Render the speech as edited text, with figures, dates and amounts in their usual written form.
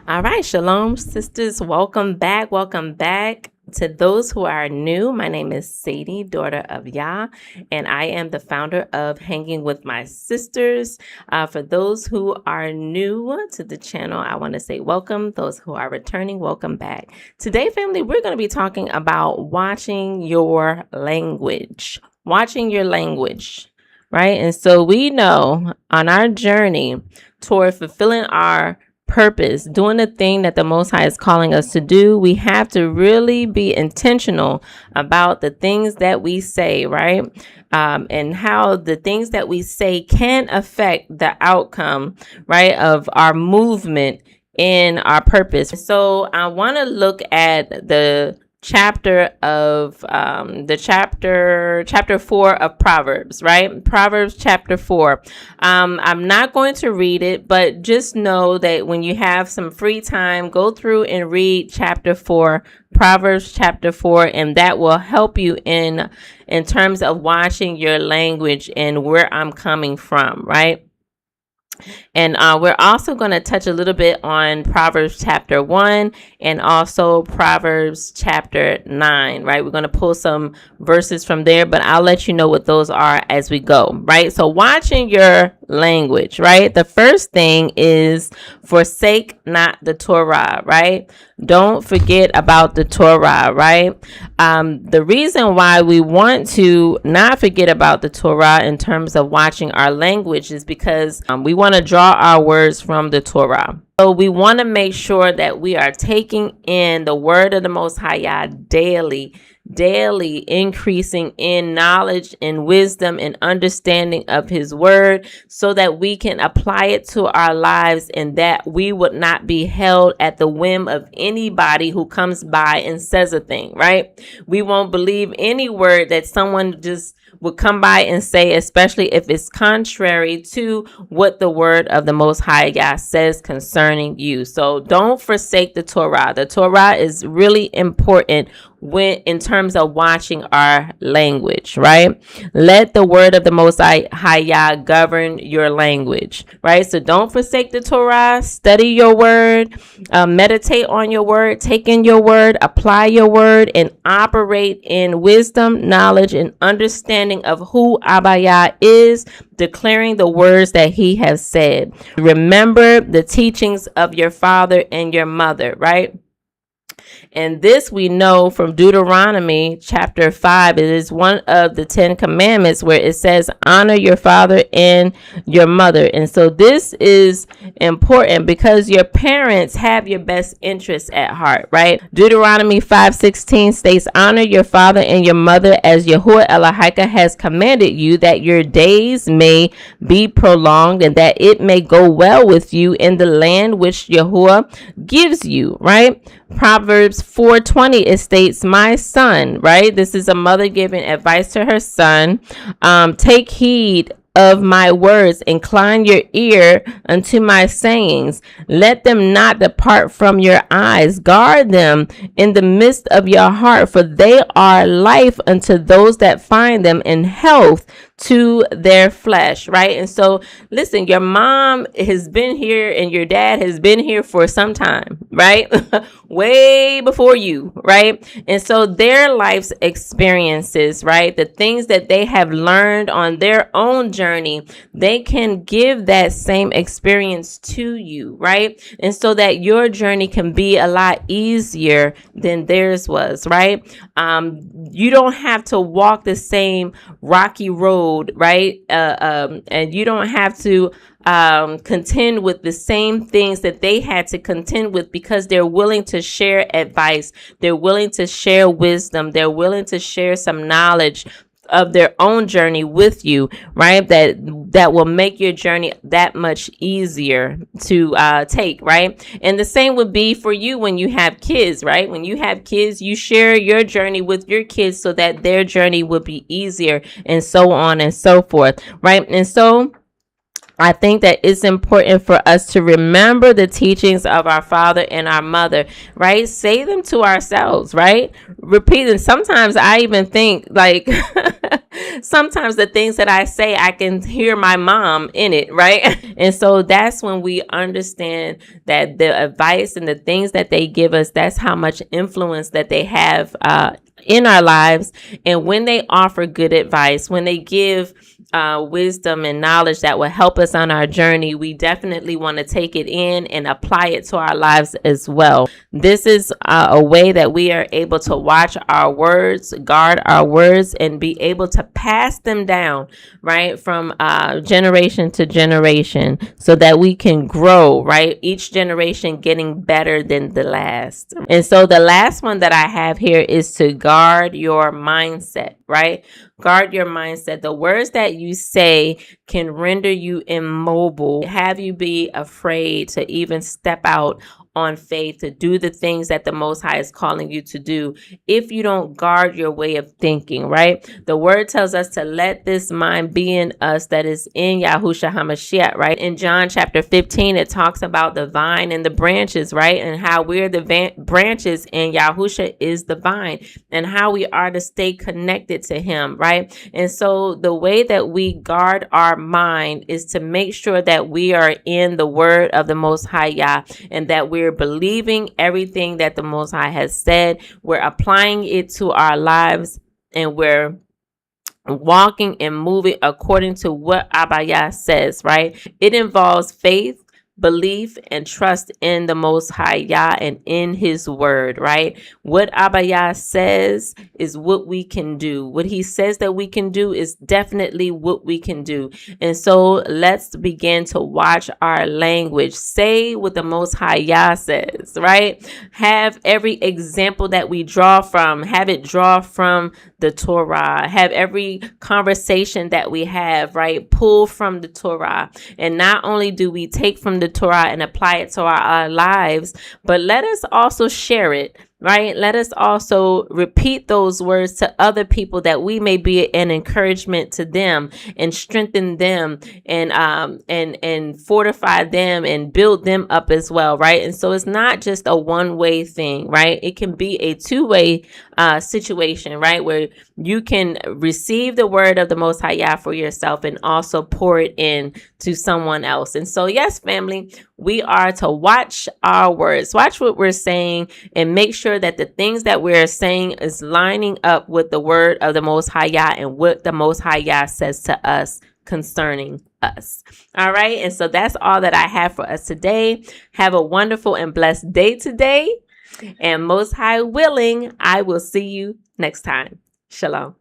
All right, Shalom, sisters. Welcome back. Welcome back. To those who are new, my name is Sadie, daughter of Yah, and I am the founder of Hanging with My Sisters. For those who are new to the channel, I want to say welcome. Those who are returning, welcome back. Today, family, we're going to be talking about watching your language. Watching your language, right? And so we know on our journey toward fulfilling our purpose, doing the thing that the Most High is calling us to do, we have to really be intentional about the things that we say, right? And how the things that we say can affect the outcome, right, of our movement in our purpose. So I want to look at the chapter of chapter 4 of Proverbs, right? Proverbs chapter 4. I'm not going to read it, but just know that when you have some free time, go through and read chapter 4, Proverbs chapter 4, and that will help you in terms of watching your language and where I'm coming from, right? And we're also going to touch a little bit on Proverbs chapter 1 and also Proverbs chapter 9, right? We're going to pull some verses from there, but I'll let you know what those are as we go, right? So watching your language, right? The first thing is forsake not the Torah, right? Don't forget about the Torah, right? The reason why we want to not forget about the Torah in terms of watching our language is because we want to draw our words from the Torah. So we want to make sure that we are taking in the word of the Most High daily, increasing in knowledge and wisdom and understanding of his word so that we can apply it to our lives and that we would not be held at the whim of anybody who comes by and says a thing, right? We won't believe any word that someone just would come by and say, especially if it's contrary to what the word of the Most High Yah says concerning you. So don't forsake the Torah. The Torah is really important when in terms of watching our language, right? Let the word of the Most High Yah govern your language, right? So don't forsake the Torah. Study your word, meditate on your word, take in your word, apply your word, and operate in wisdom, knowledge, and understanding of who Abba Yah is, declaring the words that he has said. Remember the teachings of your father and your mother, right? And this we know from Deuteronomy chapter 5. It is one of the 10 commandments where it says, honor your father and your mother. And so this is important because your parents have your best interests at heart, right? Deuteronomy 5:16 states, honor your father and your mother as Yahuwah Elohika has commanded you, that your days may be prolonged and that it may go well with you in the land which Yahuwah gives you, right? Proverbs 4:20, it states, my son, right? This is a mother giving advice to her son. Take heed of my words, incline your ear unto my sayings. Let them not depart from your eyes. Guard them in the midst of your heart, for they are life unto those that find them, and health to their flesh, right? And so listen, your mom has been here and your dad has been here for some time, right? Way before you, right? And so their life's experiences, right? The things that they have learned on their own journey, they can give that same experience to you, right? And so that your journey can be a lot easier than theirs was, right? You don't have to walk the same rocky road, right? And you don't have to contend with the same things that they had to contend with, because they're willing to share advice. They're willing to share wisdom. They're willing to share some knowledge of their own journey with you, right? That will make your journey that much easier to take, right? And the same would be for you when you have kids, right? When you have kids, you share your journey with your kids so that their journey will be easier, and so on and so forth, right? And so I think that it's important for us to remember the teachings of our father and our mother, right? Say them to ourselves, right? Repeat them. Sometimes I even think like sometimes the things that I say, I can hear my mom in it, right? And so that's when we understand that the advice and the things that they give us, that's how much influence that they have in our lives. And when they offer good advice, when they give wisdom and knowledge that will help us on our journey, we definitely want to take it in and apply it to our lives as well. This is a way that we are able to watch our words, guard our words, and be able to pass them down, right, from generation to generation, so that we can grow, right? Each generation getting better than the last. And so the last one that I have here is to guard your mindset, right? Guard your mindset. The words that you say can render you immobile, have you be afraid to even step out on faith, to do the things that the Most High is calling you to do, if you don't guard your way of thinking, right? The word tells us to let this mind be in us that is in Yahushua HaMashiach, right? In John chapter 15, it talks about the vine and the branches, right? And how we're the branches and Yahushua is the vine, and how we are to stay connected to him, right? And so the way that we guard our mind is to make sure that we are in the word of the Most High Yah, and that we're believing everything that the Most High has said. We're applying it to our lives, and we're walking and moving according to what Abba Yah says, right? It involves faith, belief, and trust in the Most High Yah and in his word, right? What Abba Yah says is what we can do. What he says that we can do is definitely what we can do. And so let's begin to watch our language. Say what the Most High Yah says, right? Have every example that we draw from, have it draw from the Torah. Have every conversation that we have, right, pull from the Torah. And not only do we take from the Torah and apply it to our lives, but let us also share it, right? Let us also repeat those words to other people, that we may be an encouragement to them and strengthen them and fortify them and build them up as well, right? And so it's not just a one-way thing, right? It can be a two-way situation, right? Where you can receive the word of the Most High Yah for yourself and also pour it in to someone else. And so, yes, family, we are to watch our words, watch what we're saying, and make sure that the things that we're saying is lining up with the word of the Most High Yah and what the Most High Yah says to us concerning us. All right. And so that's all that I have for us today. Have a wonderful and blessed day today. And Most High willing, I will see you next time. Shalom.